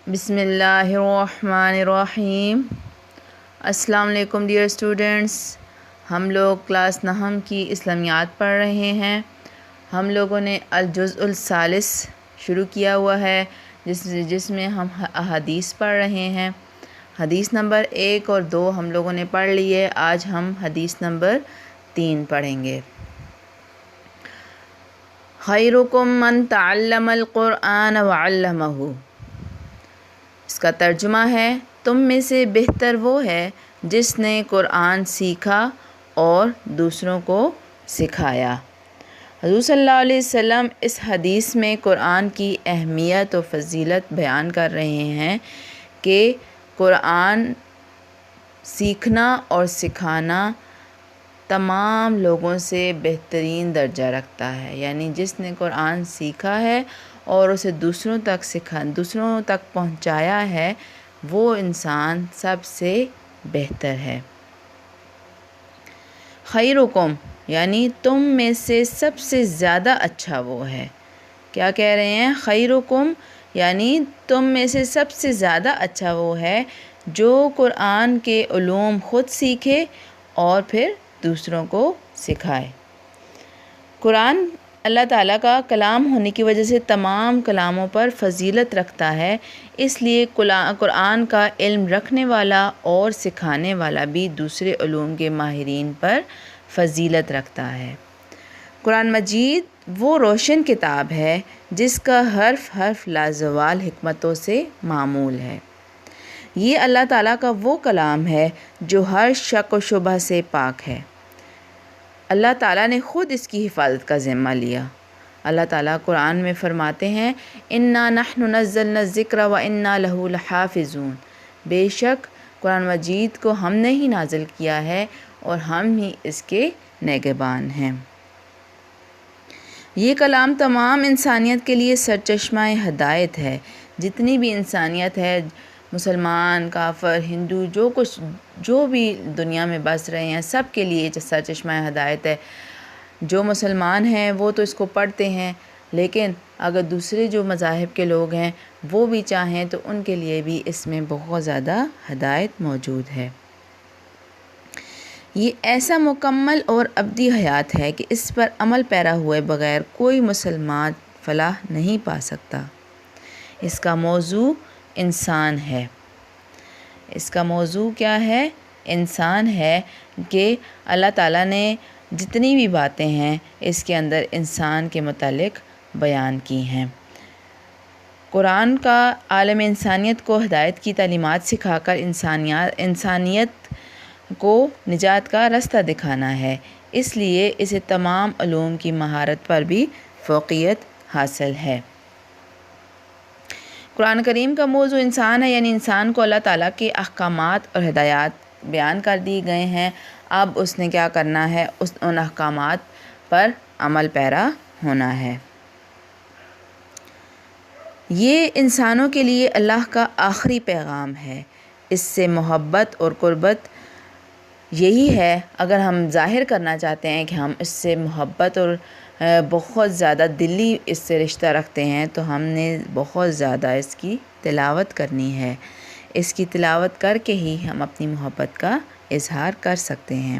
بسم اللہ الرحمن الرحیم۔ السلام علیکم ڈیئر اسٹوڈنٹس، ہم لوگ کلاس نحم کی اسلامیات پڑھ رہے ہیں۔ ہم لوگوں نے الجزء الثالث شروع کیا ہوا ہے جس میں ہم احادیث پڑھ رہے ہیں۔ حدیث نمبر 1 اور 2 ہم لوگوں نے پڑھ لی ہے۔ آج ہم حدیث نمبر 3 پڑھیں گے۔ خیرکم من تعلم القرآن وعلمہ، اس کا ترجمہ ہے تم میں سے بہتر وہ ہے جس نے قرآن سیکھا اور دوسروں کو سکھایا۔ حضور صلی اللہ علیہ وسلم اس حدیث میں قرآن کی اہمیت و فضیلت بیان کر رہے ہیں کہ قرآن سیکھنا اور سکھانا تمام لوگوں سے بہترین درجہ رکھتا ہے، یعنی جس نے قرآن سیکھا ہے اور اسے دوسروں تک پہنچایا ہے وہ انسان سب سے بہتر ہے۔ خیرکم یعنی تم میں سے سب سے زیادہ اچھا وہ ہے۔ کیا کہہ رہے ہیں؟ خیرکم یعنی تم میں سے سب سے زیادہ اچھا وہ ہے جو قرآن کے علوم خود سیکھے اور پھر دوسروں کو سکھائے۔ قرآن اللہ تعالیٰ کا کلام ہونے کی وجہ سے تمام کلاموں پر فضیلت رکھتا ہے، اس لیے قرآن کا علم رکھنے والا اور سکھانے والا بھی دوسرے علوم کے ماہرین پر فضیلت رکھتا ہے۔ قرآن مجید وہ روشن کتاب ہے جس کا حرف حرف لازوال حکمتوں سے معمول ہے۔ یہ اللہ تعالیٰ کا وہ کلام ہے جو ہر شک و شبہ سے پاک ہے۔ اللہ تعالیٰ نے خود اس کی حفاظت کا ذمہ لیا۔ اللہ تعالیٰ قرآن میں فرماتے ہیں اِنَّا نَحْنُ نَزَّلْنَا الذِّكْرَ وَإِنَّا لَهُ لَحَافِظُونَ، بے شک قرآن مجید کو ہم نے ہی نازل کیا ہے اور ہم ہی اس کے نگہبان ہیں۔ یہ کلام تمام انسانیت کے لیے سرچشمہ ہدایت ہے۔ جتنی بھی انسانیت ہے، مسلمان، کافر، ہندو، جو بھی دنیا میں بس رہے ہیں، سب کے لیے سرچشمہ ہدایت ہے۔ جو مسلمان ہیں وہ تو اس کو پڑھتے ہیں، لیکن اگر دوسرے جو مذاہب کے لوگ ہیں وہ بھی چاہیں تو ان کے لیے بھی اس میں بہت زیادہ ہدایت موجود ہے۔ یہ ایسا مکمل اور ابدی حیات ہے کہ اس پر عمل پیرا ہوئے بغیر کوئی مسلمان فلاح نہیں پا سکتا۔ اس کا موضوع انسان ہے۔ اس کا موضوع کیا ہے؟ انسان ہے کہ اللہ تعالیٰ نے جتنی بھی باتیں ہیں اس کے اندر انسان کے متعلق بیان کی ہیں۔ قرآن کا عالم انسانیت کو ہدایت کی تعلیمات سکھا کر انسانیت کو نجات کا راستہ دکھانا ہے، اس لیے اسے تمام علوم کی مہارت پر بھی فوقیت حاصل ہے۔ قرآن کریم کا موضوع انسان ہے، یعنی انسان کو اللہ تعالیٰ کے احکامات اور ہدایات بیان کر دی گئے ہیں۔ اب اس نے کیا کرنا ہے؟ ان احکامات پر عمل پیرا ہونا ہے۔ یہ انسانوں کے لیے اللہ کا آخری پیغام ہے۔ اس سے محبت اور قربت یہی ہے، اگر ہم ظاہر کرنا چاہتے ہیں کہ ہم اس سے محبت اور بہت زیادہ دلی اس سے رشتہ رکھتے ہیں تو ہم نے بہت زیادہ اس کی تلاوت کرنی ہے۔ اس کی تلاوت کر کے ہی ہم اپنی محبت کا اظہار کر سکتے ہیں۔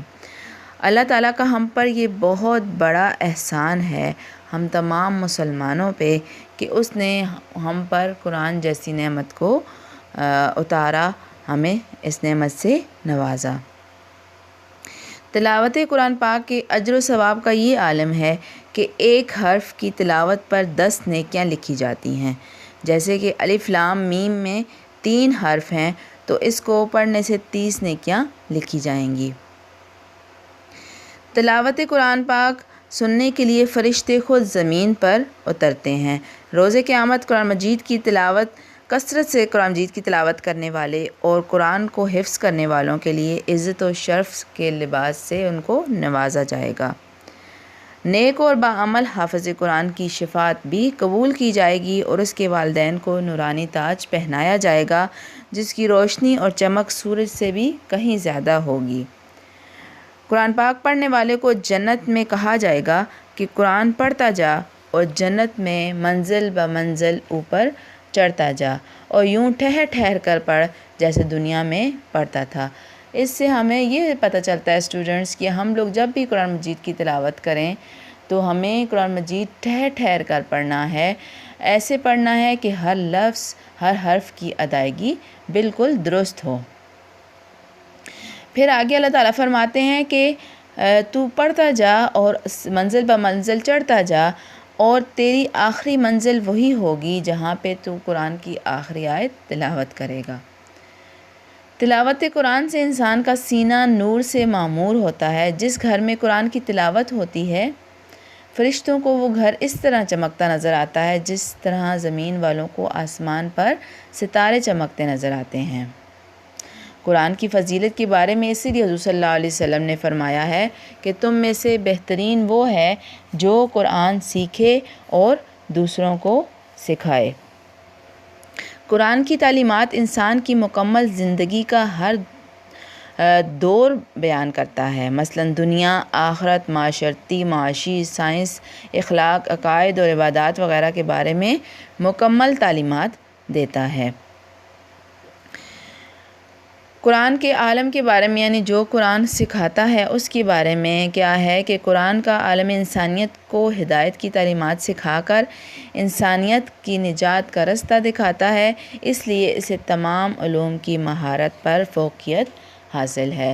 اللہ تعالیٰ کا ہم پر یہ بہت بڑا احسان ہے، ہم تمام مسلمانوں پہ، کہ اس نے ہم پر قرآن جیسی نعمت کو اتارا، ہمیں اس نعمت سے نوازا۔ تلاوت قرآن پاک کے اجر و ثواب کا یہ عالم ہے کہ ایک حرف کی تلاوت پر 10 نیکیاں لکھی جاتی ہیں۔ جیسے کہ الف لام میم میں 3 حرف ہیں تو اس کو پڑھنے سے 30 نیکیاں لکھی جائیں گی۔ تلاوت قرآن پاک سننے کے لیے فرشتے خود زمین پر اترتے ہیں۔ روز قیامت کثرت سے قرآن مجید کی تلاوت کرنے والے اور قرآن کو حفظ کرنے والوں کے لیے عزت و شرف کے لباس سے ان کو نوازا جائے گا۔ نیک اور باعمل حافظ قرآن کی شفاعت بھی قبول کی جائے گی اور اس کے والدین کو نورانی تاج پہنایا جائے گا جس کی روشنی اور چمک سورج سے بھی کہیں زیادہ ہوگی۔ قرآن پاک پڑھنے والے کو جنت میں کہا جائے گا کہ قرآن پڑھتا جا اور جنت میں منزل بمنزل اوپر چڑھتا جا اور یوں ٹھہر ٹھہر کر پڑھ جیسے دنیا میں پڑھتا تھا۔ اس سے ہمیں یہ پتہ چلتا ہے اسٹوڈنٹس کہ ہم لوگ جب بھی قرآن مجید کی تلاوت کریں تو ہمیں قرآن مجید ٹھہر ٹھہر کر پڑھنا ہے، ایسے پڑھنا ہے کہ ہر لفظ ہر حرف کی ادائیگی بالکل درست ہو۔ پھر آگے اللہ تعالیٰ فرماتے ہیں کہ تو پڑھتا جا اور منزل بہ منزل چڑھتا جا، اور تیری آخری منزل وہی ہوگی جہاں پہ تو قرآن کی آخری آیت تلاوت کرے گا۔ تلاوت قرآن سے انسان کا سینہ نور سے معمور ہوتا ہے۔ جس گھر میں قرآن کی تلاوت ہوتی ہے فرشتوں کو وہ گھر اس طرح چمکتا نظر آتا ہے جس طرح زمین والوں کو آسمان پر ستارے چمکتے نظر آتے ہیں۔ قرآن کی فضیلت کے بارے میں اسی لیے حضور صلی اللہ علیہ وسلم نے فرمایا ہے کہ تم میں سے بہترین وہ ہے جو قرآن سیکھے اور دوسروں کو سکھائے۔ قرآن کی تعلیمات انسان کی مکمل زندگی کا ہر دور بیان کرتا ہے، مثلا دنیا، آخرت، معاشرتی، معاشی، سائنس، اخلاق، عقائد اور عبادات وغیرہ کے بارے میں مکمل تعلیمات دیتا ہے۔ قرآن کے عالم کے بارے میں یعنی جو قرآن سکھاتا ہے اس کے بارے میں کیا ہے کہ قرآن کا عالم انسانیت کو ہدایت کی تعلیمات سکھا کر انسانیت کی نجات کا رستہ دکھاتا ہے، اس لیے اسے تمام علوم کی مہارت پر فوقیت حاصل ہے۔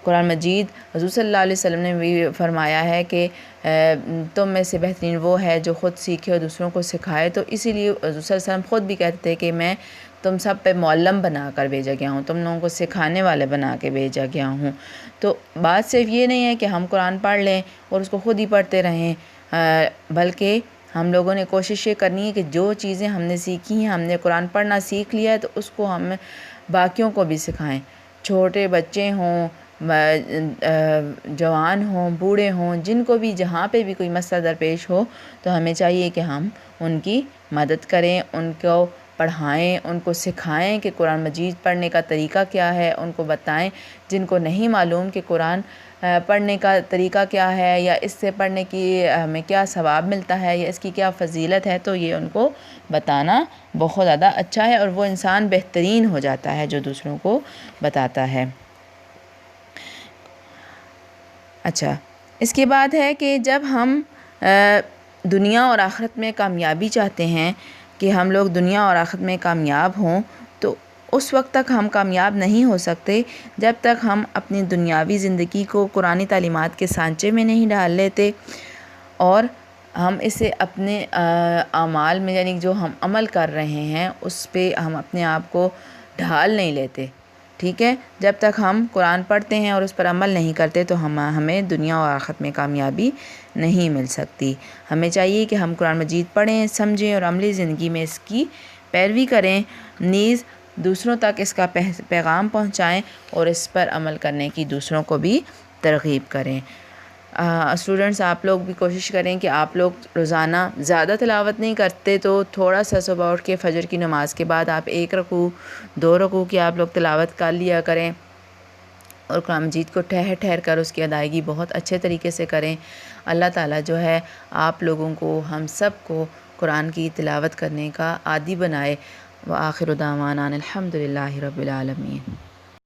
قرآن مجید حضور صلی اللہ علیہ وسلم نے بھی فرمایا ہے کہ تم میں سے بہترین وہ ہے جو خود سیکھے اور دوسروں کو سکھائے، تو اسی لیے حضور صلی اللہ علیہ وسلم خود بھی کہتے تھے کہ میں تم سب پہ معلم بنا کر بھیجا گیا ہوں، تم لوگوں کو سکھانے والے بنا کے بھیجا گیا ہوں۔ تو بات صرف یہ نہیں ہے کہ ہم قرآن پڑھ لیں اور اس کو خود ہی پڑھتے رہیں، بلکہ ہم لوگوں نے کوشش یہ کرنی ہے کہ جو چیزیں ہم نے سیکھی ہیں، ہم نے قرآن پڑھنا سیکھ لیا ہے تو اس کو ہم باقیوں کو بھی سکھائیں، چھوٹے بچے ہوں، جوان ہوں، بوڑھے ہوں، جن کو بھی جہاں پہ بھی کوئی مسئلہ درپیش ہو تو ہمیں چاہیے کہ ہم ان کی مدد کریں، ان کو پڑھائیں، ان کو سکھائیں کہ قرآن مجید پڑھنے کا طریقہ کیا ہے، ان کو بتائیں جن کو نہیں معلوم کہ قرآن پڑھنے کا طریقہ کیا ہے یا اس سے پڑھنے کی ہمیں کیا ثواب ملتا ہے یا اس کی کیا فضیلت ہے، تو یہ ان کو بتانا بہت زیادہ اچھا ہے اور وہ انسان بہترین ہو جاتا ہے جو دوسروں کو بتاتا ہے۔ اچھا، اس کے بعد ہے کہ جب ہم دنیا اور آخرت میں کامیابی چاہتے ہیں کہ ہم لوگ دنیا اور آخرت میں کامیاب ہوں، تو اس وقت تک ہم کامیاب نہیں ہو سکتے جب تک ہم اپنی دنیاوی زندگی کو قرآنی تعلیمات کے سانچے میں نہیں ڈال لیتے اور ہم اسے اپنے اعمال میں یعنی جو ہم عمل کر رہے ہیں اس پہ ہم اپنے آپ کو ڈھال نہیں لیتے۔ ٹھیک ہے، جب تک ہم قرآن پڑھتے ہیں اور اس پر عمل نہیں کرتے تو ہمیں دنیا اور آخرت میں کامیابی نہیں مل سکتی۔ ہمیں چاہیے کہ ہم قرآن مجید پڑھیں، سمجھیں اور عملی زندگی میں اس کی پیروی کریں، نیز دوسروں تک اس کا پیغام پہنچائیں اور اس پر عمل کرنے کی دوسروں کو بھی ترغیب کریں۔ اسٹوڈنٹس آپ لوگ بھی کوشش کریں کہ آپ لوگ روزانہ زیادہ تلاوت نہیں کرتے تو تھوڑا سا صبح اٹھ کے فجر کی نماز کے بعد آپ 1 رکوع 2 رکوع کی آپ لوگ تلاوت کر لیا کریں اور قرآن مجید کو ٹھہر ٹھہر کر اس کی ادائیگی بہت اچھے طریقے سے کریں۔ اللہ تعالیٰ جو ہے آپ لوگوں کو ہم سب کو قرآن کی تلاوت کرنے کا عادی بنائے۔ وآخر دعوانا الحمد للہ رب العالمین۔